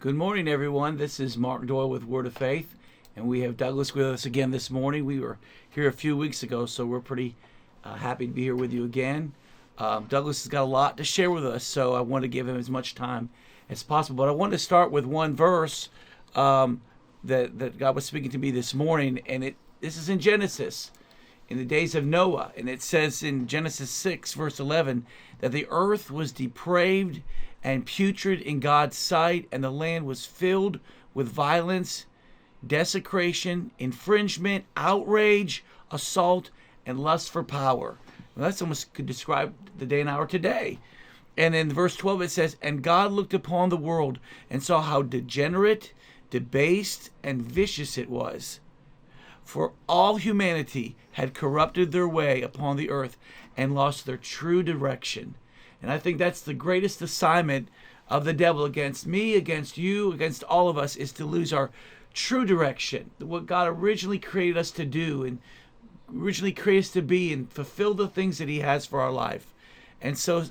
Good morning, everyone. This is Mark Doyle with Word of Faith, and we have Douglas with us again this morning. We were here a few weeks ago, so we're pretty happy to be here with you again. Douglas has got a lot to share with us, so I want to give him as much time as possible. But I want to start with one verse that God was speaking to me this morning, and this is in Genesis, in the days of Noah, and it says in Genesis 6, verse 11, that the earth was depraved and putrid in God's sight, and the land was filled with violence, desecration, infringement, outrage, assault, and lust for power. Well, that's almost could describe the day and hour today. And in verse 12 it says, and God looked upon the world and saw how degenerate, debased, and vicious it was. For all humanity had corrupted their way upon the earth and lost their true direction. And I think that's the greatest assignment of the devil against me, against you, against all of us, is to lose our true direction, what God originally created us to do and originally created us to be, and fulfill the things that he has for our life. And so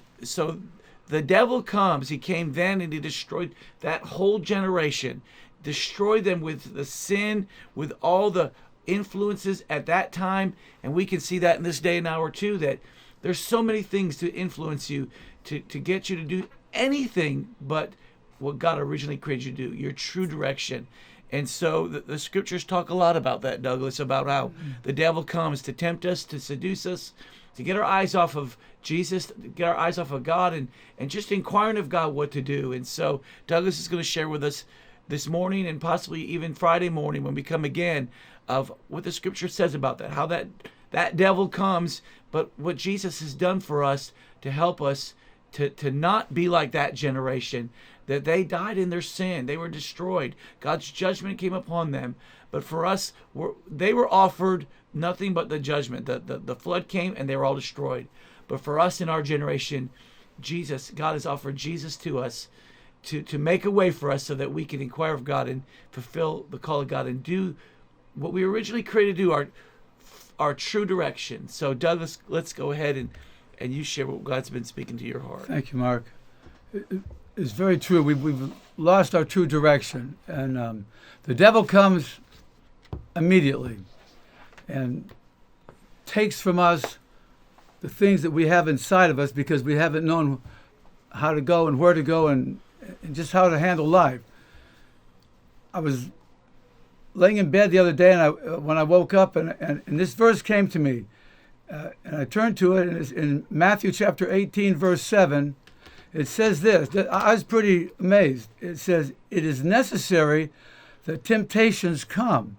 the devil comes, he came then and he destroyed that whole generation, destroyed them with the sin, with all the influences at that time. And we can see that in this day and hour too, that there's so many things to influence you, to get you to do anything but what God originally created you to do, your true direction. And so the scriptures talk a lot about that, Douglas, about how the devil comes to tempt us, to seduce us, to get our eyes off of Jesus, to get our eyes off of God, and just inquiring of God what to do. And so Douglas is going to share with us this morning and possibly even Friday morning when we come again of what the scripture says about that, how that devil comes, but what Jesus has done for us to help us to not be like that generation, that they died in their sin. They were destroyed. God's judgment came upon them. But for us, they were offered nothing but the judgment. The flood came and they were all destroyed. But for us in our generation, God has offered Jesus to us to make a way for us so that we can inquire of God and fulfill the call of God and do what we originally created to do, our true direction. So Douglas, let's go ahead and you share what God's been speaking to your heart. Thank you, Mark. It's very true. We've lost our true direction, and the devil comes immediately and takes from us the things that we have inside of us because we haven't known how to go and where to go and just how to handle life. I was laying in bed the other day, and when I woke up, and this verse came to me, and I turned to it, and it's in Matthew chapter 18, verse 7. It says this. I was pretty amazed. It says, it is necessary that temptations come.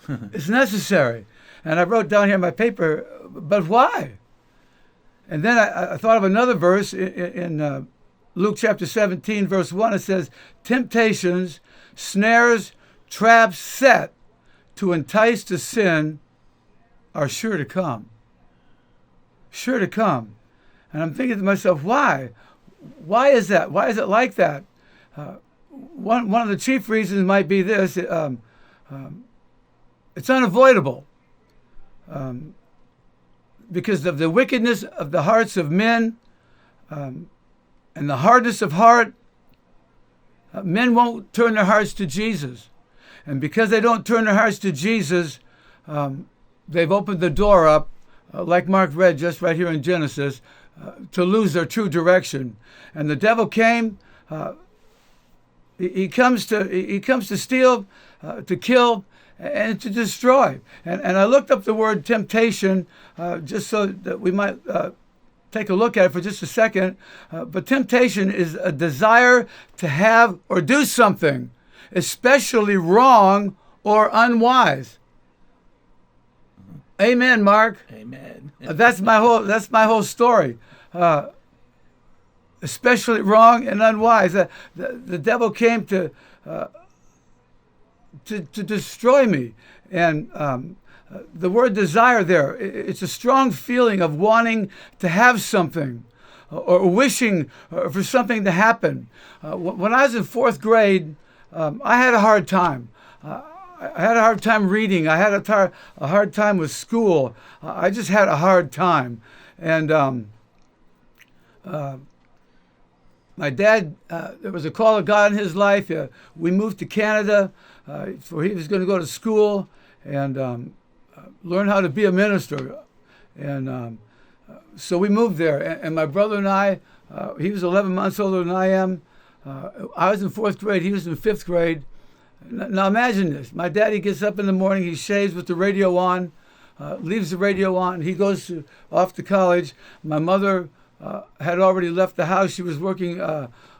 It's necessary. And I wrote down here in my paper, but why? And then I thought of another verse in Luke chapter 17, verse 1. It says, temptations, snares, traps set to entice to sin are sure to come. Sure to come. And I'm thinking to myself, why? Why is that? Why is it like that? One of the chief reasons might be this. It's unavoidable. Because of the wickedness of the hearts of men and the hardness of heart, men won't turn their hearts to Jesus. And because they don't turn their hearts to Jesus, they've opened the door up, like Mark read just right here in Genesis, to lose their true direction. And the devil came. He comes to steal, to kill, and to destroy. And I looked up the word temptation just so that we might take a look at it for just a second. But temptation is a desire to have or do something, especially wrong or unwise. Amen, Mark. Amen. That's my whole story. Especially wrong and unwise. The devil came to destroy me. And the word desire there, it's a strong feeling of wanting to have something or wishing for something to happen. When I was in fourth grade, I had a hard time. I had a hard time reading. I had a hard time with school. I just had a hard time. And my dad, there was a call of God in his life. We moved to Canada, for he was going to go to school and learn how to be a minister. And so we moved there. And my brother and I, he was 11 months older than I am. I was in 4th grade. He was in 5th grade. Now imagine this. My daddy gets up in the morning. He shaves with the radio on, leaves the radio on. He goes off to college. My mother had already left the house. She was working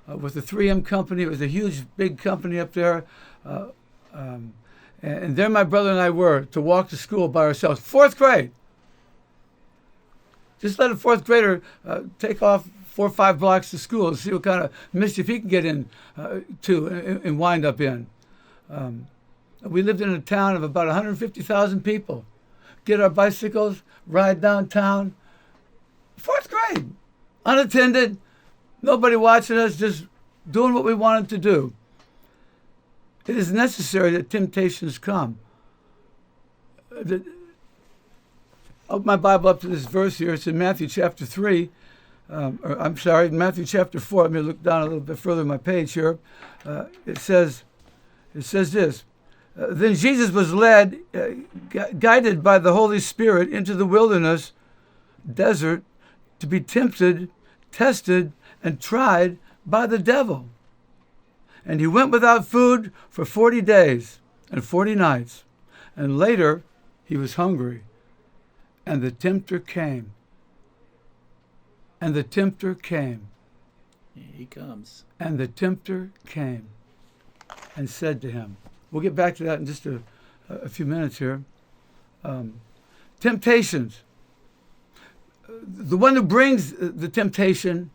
with the 3M company. It was a huge, big company up there. And there my brother and I were to walk to school by ourselves. 4th grade. Just let a 4th grader take off 4 or 5 blocks to school and see what kind of mischief he can get in to and wind up in. We lived in a town of about 150,000 people. Get our bicycles, ride downtown. 4th grade, unattended, nobody watching us, just doing what we wanted to do. It is necessary that temptations come. Open my Bible up to this verse here. It's in Matthew chapter 3. Matthew chapter 4. Let me look down a little bit further on my page here. It says this. Then Jesus was led, guided by the Holy Spirit, into the wilderness, desert, to be tempted, tested, and tried by the devil. And he went without food for 40 days and 40 nights. And later he was hungry. And the tempter came. And the tempter came. Here he comes. And the tempter came and said to him, we'll get back to that in just a few minutes here. Temptations. The one who brings the temptation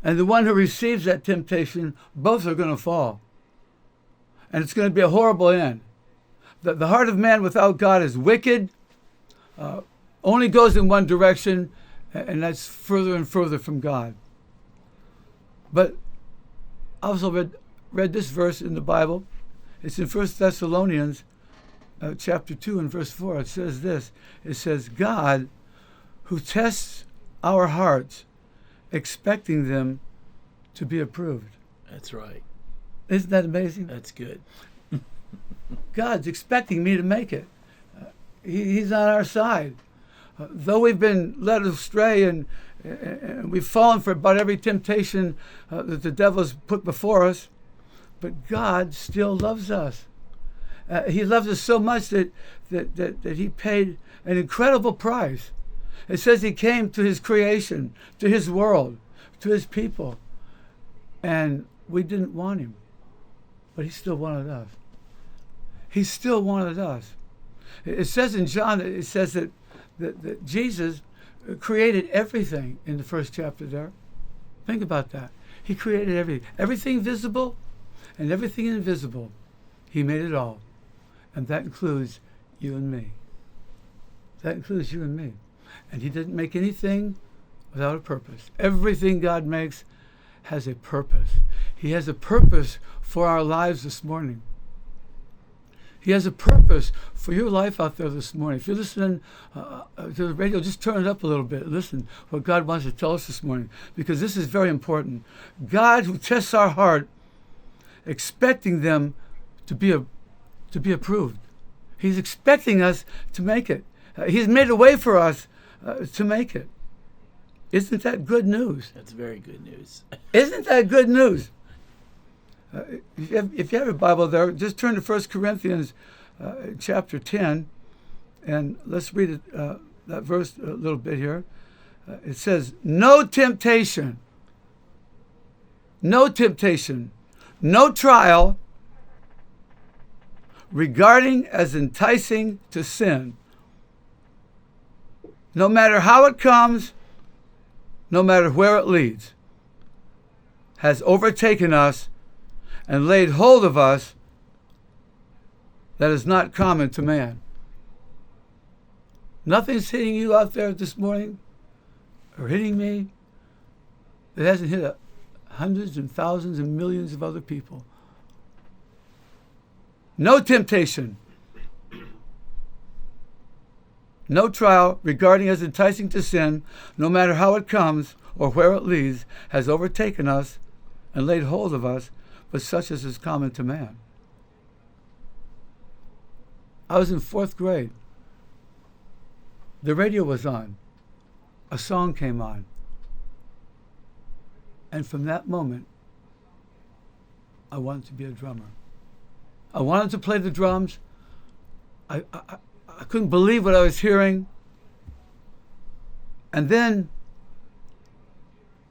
and the one who receives that temptation, both are going to fall. And it's going to be a horrible end. The heart of man without God is wicked, only goes in one direction, and that's further and further from God. But I also read this verse in the Bible. It's in 1 Thessalonians chapter 2 and verse 4. It says this. It says, God, who tests our hearts, expecting them to be approved. That's right. Isn't that amazing? That's good. God's expecting me to make it. He's on our side. Though we've been led astray and we've fallen for about every temptation that the devil has put before us, but God still loves us. He loves us so much that he paid an incredible price. It says he came to his creation, to his world, to his people, and we didn't want him, but he still wanted us. He still wanted us. It says in John, it says that Jesus created everything in the first chapter there. Think about that. He created everything. Everything visible and everything invisible. He made it all. And that includes you and me. That includes you and me. And he didn't make anything without a purpose. Everything God makes has a purpose. He has a purpose for our lives this morning. He has a purpose for your life out there this morning. If you're listening to the radio, just turn it up a little bit. Listen what God wants to tell us this morning, because this is very important. God, who tests our heart, expecting them to be approved. He's expecting us to make it. He's made a way for us to make it. Isn't that good news? That's very good news. Isn't that good news? If you have a Bible there, just turn to 1 Corinthians chapter 10, and let's read it, that verse a little bit here. It says, no temptation, no trial regarding as enticing to sin, no matter how it comes, no matter where it leads, has overtaken us and laid hold of us that is not common to man. Nothing's hitting you out there this morning or hitting me that hasn't hit hundreds and thousands and millions of other people. No temptation, no trial regarding as enticing to sin, no matter how it comes or where it leads, has overtaken us and laid hold of us, but such as is common to man. I was in 4th grade. The radio was on. A song came on. And from that moment, I wanted to be a drummer. I wanted to play the drums. I couldn't believe what I was hearing. And then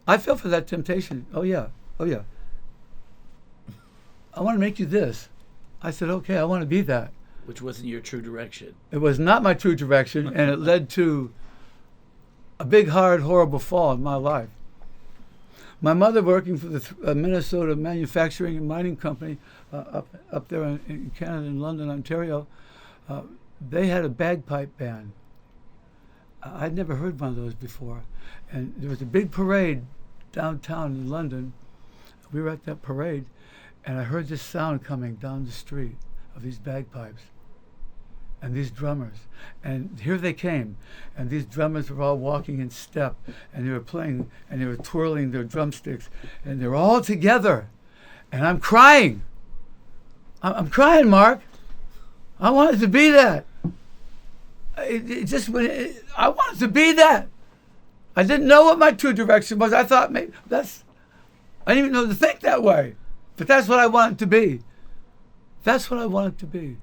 I fell for that temptation. Oh yeah. I want to make you this. I said, okay, I want to be that. Which wasn't your true direction. It was not my true direction, and it led to a big, hard, horrible fall in my life. My mother, working for the Minnesota Manufacturing and Mining Company up there in Canada, in London, Ontario, they had a bagpipe band. I'd never heard one of those before. And there was a big parade downtown in London. We were at that parade, and I heard this sound coming down the street of these bagpipes and these drummers. And here they came. And these drummers were all walking in step, and they were playing, and they were twirling their drumsticks, and they were all together. And I'm crying. I'm crying, Mark. I wanted to be that. I wanted to be that. I didn't know what my true direction was. I thought maybe I didn't even know to think that way. But that's what I wanted to be. That's what I wanted to be.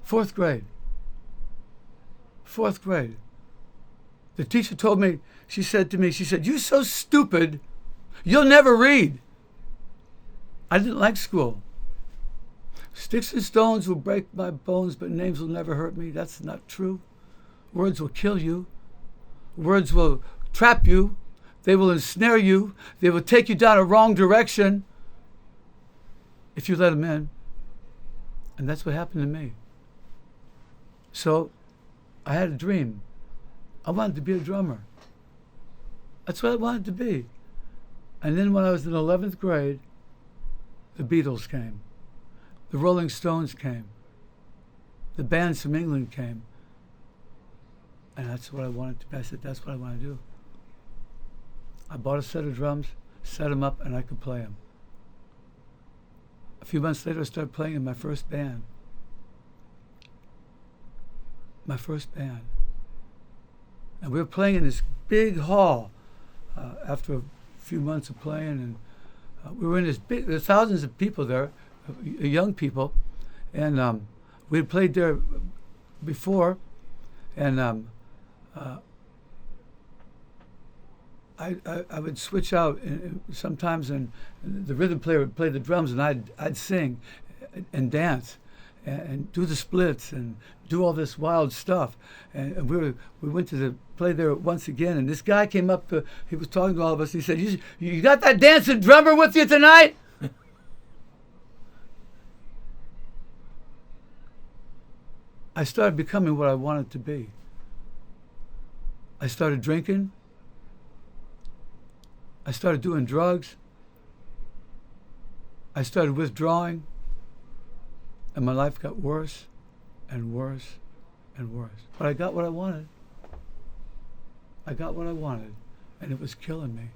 4th grade. 4th grade. The teacher told me, she said, "You're so stupid, you'll never read." I didn't like school. Sticks and stones will break my bones, but names will never hurt me. That's not true. Words will kill you. Words will trap you. They will ensnare you. They will take you down a wrong direction if you let them in. And that's what happened to me. So I had a dream. I wanted to be a drummer. That's what I wanted to be. And then when I was in 11th grade, the Beatles came. The Rolling Stones came. The bands from England came. And that's what I wanted to be. I said, that's what I want to do. I bought a set of drums, set them up, and I could play them. A few months later, I started playing in my first band. My first band. And we were playing in this big hall after a few months of playing. And we were in this big, there's thousands of people there, young people. And we had played there before. And I would switch out sometimes, and the rhythm player would play the drums, and I'd sing and dance and do the splits and do all this wild stuff. And we went to play there once again, and this guy came up he was talking to all of us. He said, "You got that dancing drummer with you tonight?" I started becoming what I wanted to be. I started drinking. I started doing drugs. I started withdrawing. And my life got worse and worse and worse. But I got what I wanted. I got what I wanted. And it was killing me.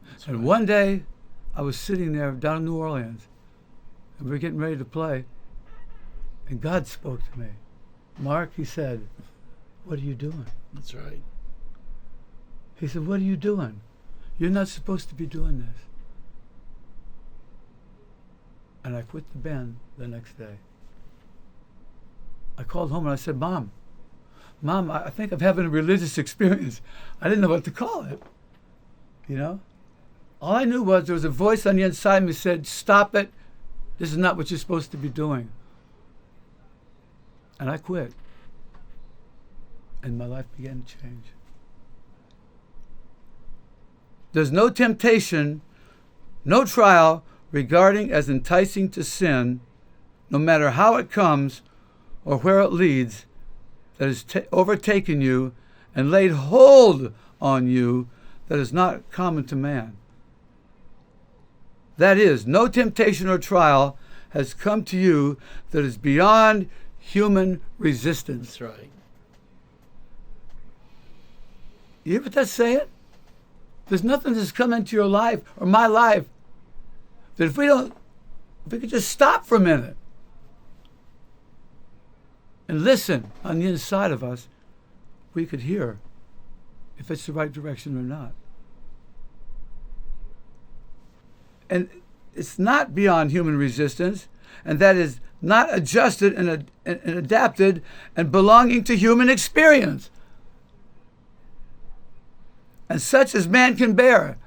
That's and right. One day, I was sitting there down in New Orleans. And we were getting ready to play. And God spoke to me. "Mark," he said, "what are you doing?" That's right. He said, "What are you doing? You're not supposed to be doing this." And I quit the band the next day. I called home and I said, Mom, I think I'm having a religious experience. I didn't know what to call it. You know? All I knew was there was a voice on the inside of me said, "Stop it. This is not what you're supposed to be doing." And I quit. And my life began to change. There's no temptation, no trial regarding as enticing to sin, no matter how it comes or where it leads, that has overtaken you and laid hold on you, that is not common to man. That is, no temptation or trial has come to you that is beyond human resistance. That's right. You hear what that's saying? There's nothing that's come into your life or my life that if we could just stop for a minute and listen on the inside of us, we could hear if it's the right direction or not. And it's not beyond human resistance, and that is not adjusted and adapted and belonging to human experience, and such as man can bear.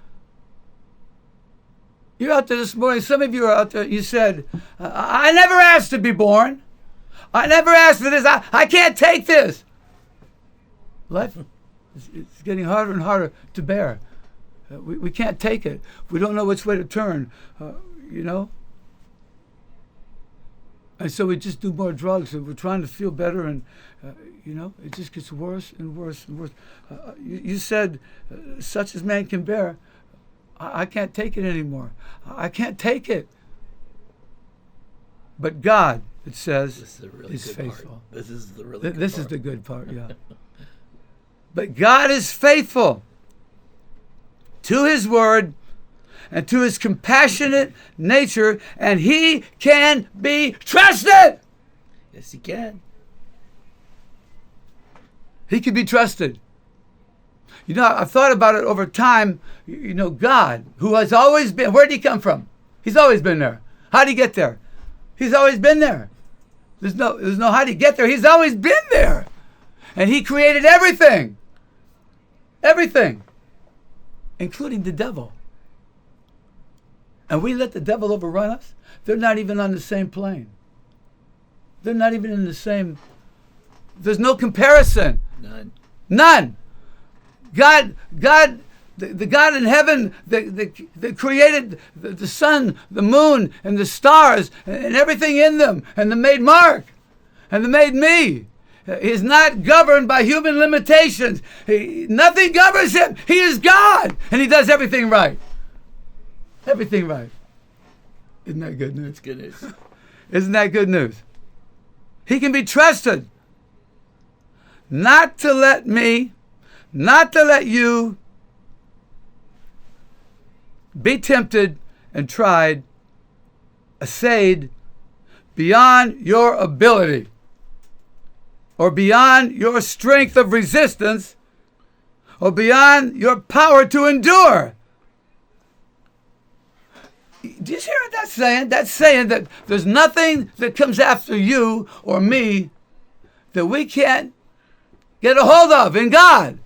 You're out there this morning, some of you are out there, you said, I never asked to be born. I never asked for this. I can't take this. Life is getting harder and harder to bear. We can't take it. We don't know which way to turn, you know. And so we just do more drugs, and we're trying to feel better, and you know, it just gets worse and worse and worse. You said, such as man can bear. I can't take it anymore. I can't take it. But God, it says, This is a really is good faithful. part. This is the really good This part. is the good part, yeah. But God is faithful to his word and to his compassionate nature, and he can be trusted. Yes, he can. He can be trusted. You know, I've thought about it over time. You know, God, who has always been, where did he come from? He's always been there. How did he get there? He's always been there. There's no how did he get there? He's always been there. And he created everything. Everything. Including the devil. And we let the devil overrun us. They're not even on the same plane. They're not even in the same, there's no comparison. None. God, the God in heaven that created the sun, the moon, and the stars, and everything in them, and that made Mark, and that made me, is not governed by human limitations. Nothing governs him. He is God, and he does everything right. Everything right. Isn't that good news? It's good news. Isn't that good news? He can be trusted not to let me, not to let you be tempted and tried, assayed beyond your ability or beyond your strength of resistance or beyond your power to endure. Do you hear what that's saying? That's saying that there's nothing that comes after you or me that we can't get a hold of in God.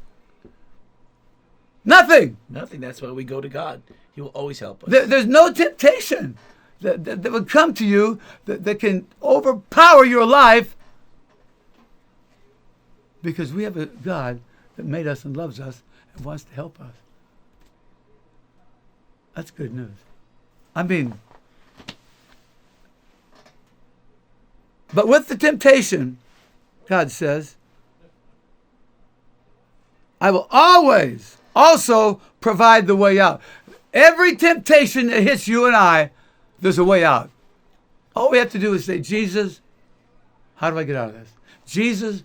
Nothing. Nothing. That's why we go to God. He will always help us. There's no temptation that would come to you that can overpower your life, because we have a God that made us and loves us and wants to help us. That's good news. I mean, but with the temptation, God says, I will always also provide the way out. Every temptation that hits you and I, there's a way out. All we have to do is say, Jesus, how do I get out of this? Jesus,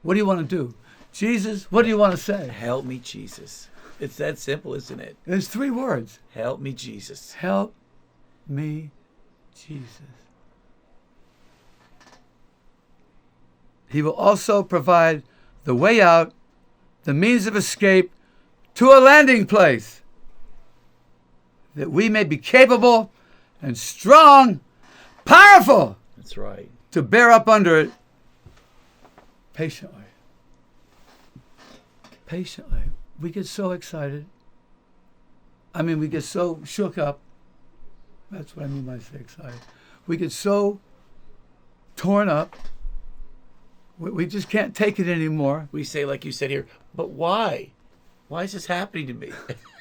what do you want to do? Jesus, what do you want to say? Help me, Jesus. It's that simple, isn't it? There's 3 words. Help me, Jesus. Help me, Jesus. He will also provide the way out, the means of escape to a landing place, that we may be capable and strong, powerful That's right. to bear up under it patiently. Patiently. We get so excited. I mean, we get so shook up. That's what I mean when I say excited. We get so torn up. We just can't take it anymore. We say, like you said here, but why? Why is this happening to me?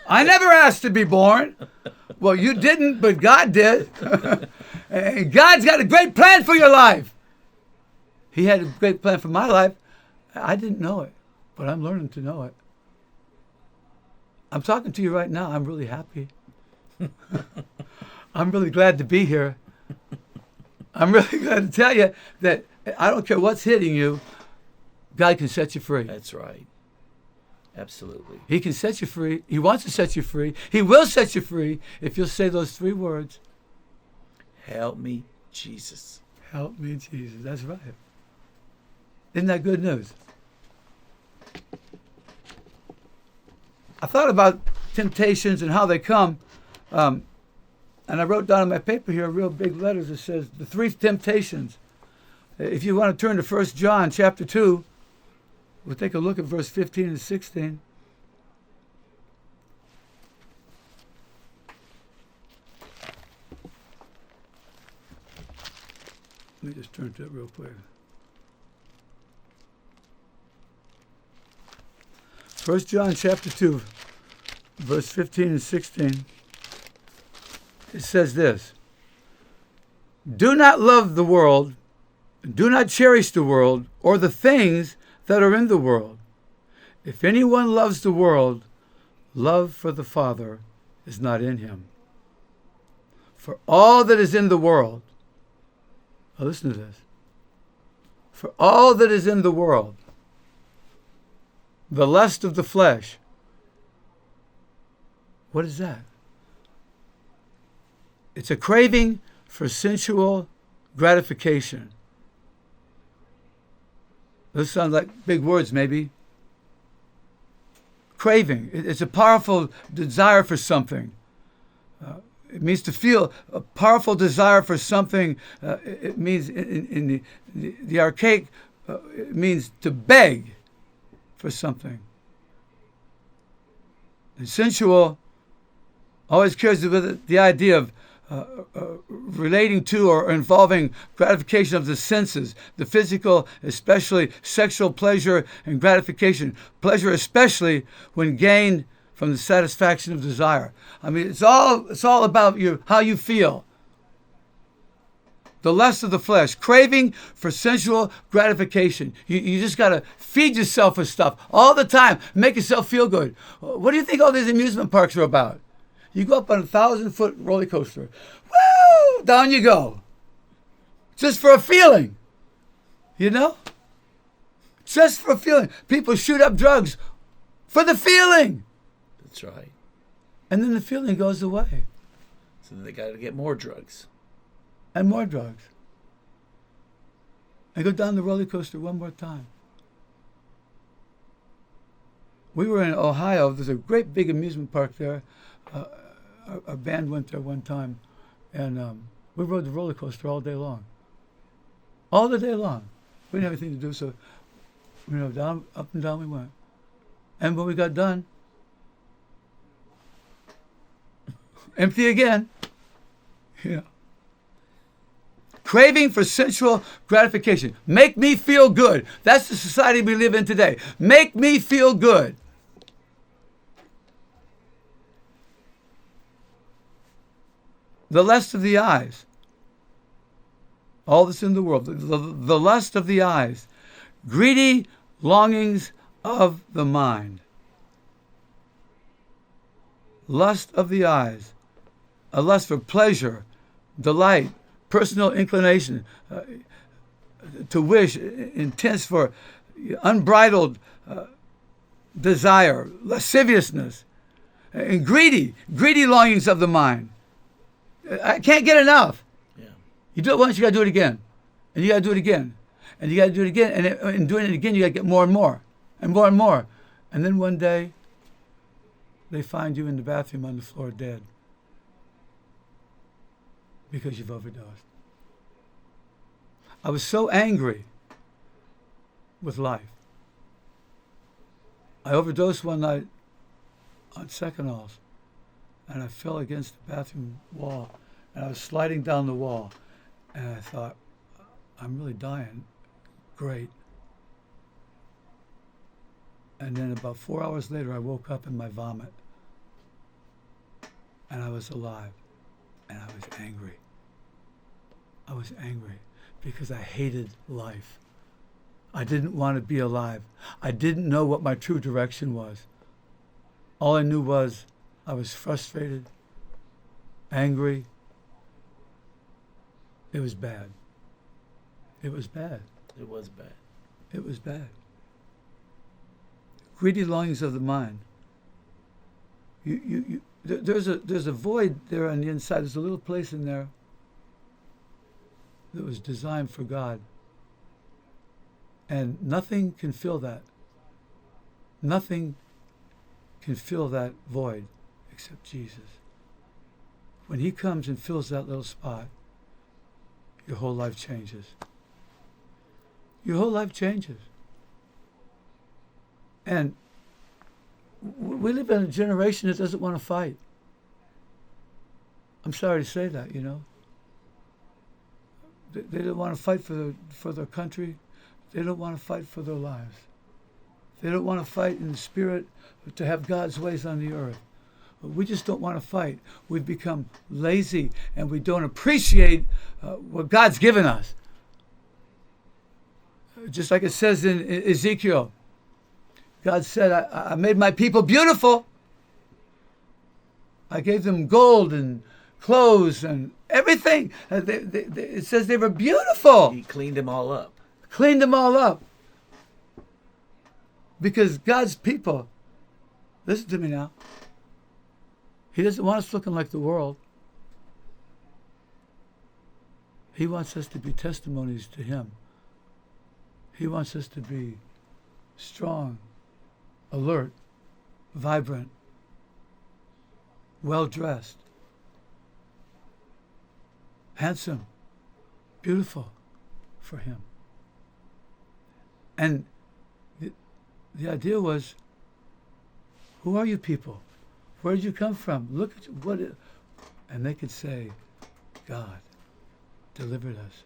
I never asked to be born. Well, you didn't, but God did. And God's got a great plan for your life. He had a great plan for my life. I didn't know it, but I'm learning to know it. I'm talking to you right now. I'm really happy. I'm really glad to be here. I'm really glad to tell you that I don't care what's hitting you, God can set you free. That's right. Absolutely. He can set you free. He wants to set you free. He will set you free if you'll say those 3 words. Help me, Jesus. Help me, Jesus. That's right. Isn't that good news? I thought about temptations and how they come. And I wrote down in my paper here, real big letters, it says the 3 temptations. If you want to turn to 1 John chapter 2, we'll take a look at verse 15 and 16. Let me just turn to it real quick. 1 John chapter 2, verse 15 and 16. It says this: Do not love the world, do not cherish the world, or the things that are in the world. If anyone loves the world, love for the Father is not in him. For all that is in the world, now listen to this, for all that is in the world, the lust of the flesh. What is that? It's a craving for sensual gratification. Those sound like big words, maybe. Craving. It's a powerful desire for something. It means to feel a powerful desire for something. It means, in the archaic, it means to beg for something. And sensual always carries with it the idea of relating to or involving gratification of the senses, the physical, especially sexual pleasure and gratification. Pleasure especially when gained from the satisfaction of desire. I mean, it's all about how you feel. The lust of the flesh, craving for sensual gratification. You just got to feed yourself with stuff all the time, make yourself feel good. What do you think all these amusement parks are about? You go up on a 1,000-foot roller coaster. Woo! Down you go. Just for a feeling. You know? Just for a feeling. People shoot up drugs for the feeling. That's right. And then the feeling goes away. So they got to get more drugs. And more drugs. And go down the roller coaster one more time. We were in Ohio. There's a great big amusement park there. Our band went there one time, and we rode the roller coaster all day long. All the day long. We didn't have anything to do, so down, up and down we went. And when we got done, empty again. Yeah. Craving for sensual gratification. Make me feel good. That's the society we live in today. Make me feel good. The lust of the eyes. All that's in the world. The lust of the eyes. Greedy longings of the mind. Lust of the eyes. A lust for pleasure, delight, personal inclination, to wish, intense for unbridled desire, lasciviousness, and greedy longings of the mind. I can't get enough. Yeah. You do it once, you got to do it again. And you got to do it again. And you got to do it again. And in doing it again, you got to get more and more. And more and more. And then one day, they find you in the bathroom on the floor dead. Because you've overdosed. I was so angry with life. I overdosed one night on Seconals. And I fell against the bathroom wall, and I was sliding down the wall, and I thought, I'm really dying. Great. And then about 4 hours later, I woke up in my vomit, and I was alive, and I was angry. I was angry because I hated life. I didn't want to be alive. I didn't know what my true direction was. All I knew was I was frustrated, angry. It was bad. It was bad. It was bad. It was bad. greedy longings of the mind. There's a void there on the inside. There's a little place in there that was designed for God. And nothing can fill that. Nothing can fill that void except Jesus. When he comes and fills that little spot, your whole life changes. Your whole life changes. And we live in a generation that doesn't want to fight. I'm sorry to say that, you know. They don't want to fight for their country. They don't want to fight for their lives. They don't want to fight in the spirit to have God's ways on the earth. We just don't want to fight. We've become lazy and we don't appreciate what God's given us. Just like it says in Ezekiel, God said, I made my people beautiful. I gave them gold and clothes and everything. It says they were beautiful. He cleaned them all up. Cleaned them all up. Because God's people, listen to me now, he doesn't want us looking like the world. He wants us to be testimonies to him. He wants us to be strong, alert, vibrant, well-dressed, handsome, beautiful for him. And the idea was, who are you people? Where did you come from? Look at what it, and they could say, God delivered us.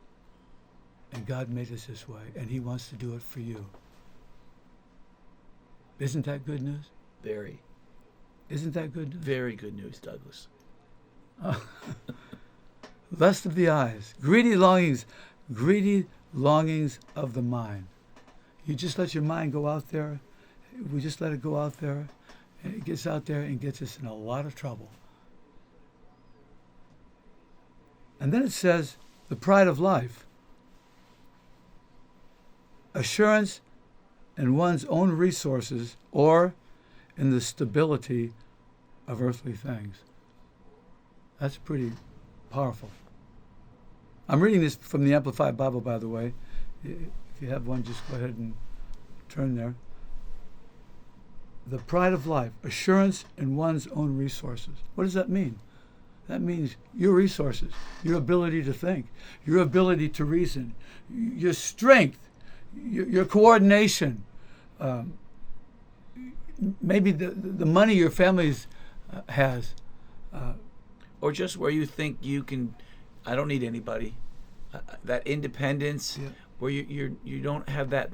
And God made us this way, and he wants to do it for you. Isn't that good news? Very. Isn't that good news? Very good news, Douglas. Lust of the eyes, greedy longings of the mind. You just let your mind go out there. We just let it go out there, and it gets out there and gets us in a lot of trouble. And then it says, the pride of life. Assurance in one's own resources or in the stability of earthly things. That's pretty powerful. I'm reading this from the Amplified Bible, by the way. If you have one, just go ahead and turn there. The pride of life, assurance in one's own resources. What does that mean? That means your resources, your ability to think, your ability to reason, your strength, your coordination, maybe the money your family has. Or just where you think you can, I don't need anybody. That independence, Yeah. where you don't have that,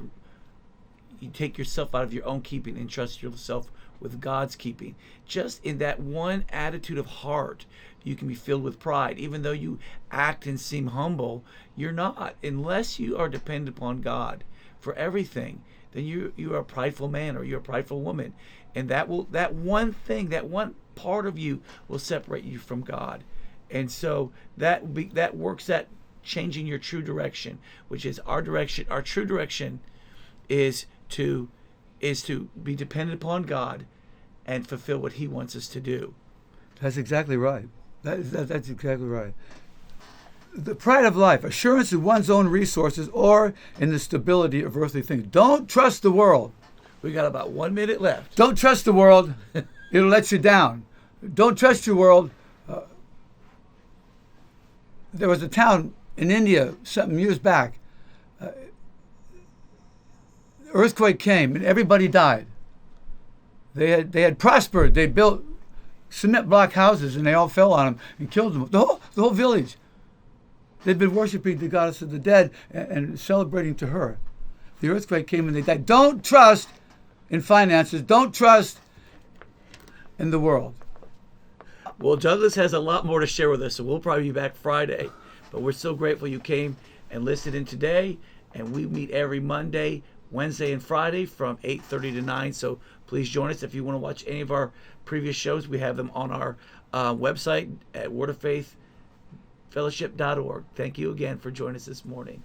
you take yourself out of your own keeping and trust yourself with God's keeping. Just in that one attitude of heart, you can be filled with pride. Even though you act and seem humble, you're not. Unless you are dependent upon God for everything, then you are a prideful man or you're a prideful woman. And that one thing, that one part of you will separate you from God. And so that works at changing your true direction, which is our direction. Our true direction is to be dependent upon God and fulfill what he wants us to do. That's exactly right. That's exactly right. The pride of life, assurance in one's own resources or in the stability of earthly things. Don't trust the world. We got about 1 minute left. Don't trust the world. It'll let you down. Don't trust your world. There was a town in India some years back. Earthquake came and everybody died. They had prospered. They built cement block houses and they all fell on them and killed them. The whole village. They'd been worshiping the goddess of the dead and celebrating to her. The earthquake came and they died. Don't trust in finances. Don't trust in the world. Well, Douglas has a lot more to share with us, so we'll probably be back Friday. But we're so grateful you came and listened in today. And we meet every Monday, Wednesday, and Friday from 8:30 to 9. So please join us. If you want to watch any of our previous shows, we have them on our website at wordoffaithfellowship.org. Thank you again for joining us this morning.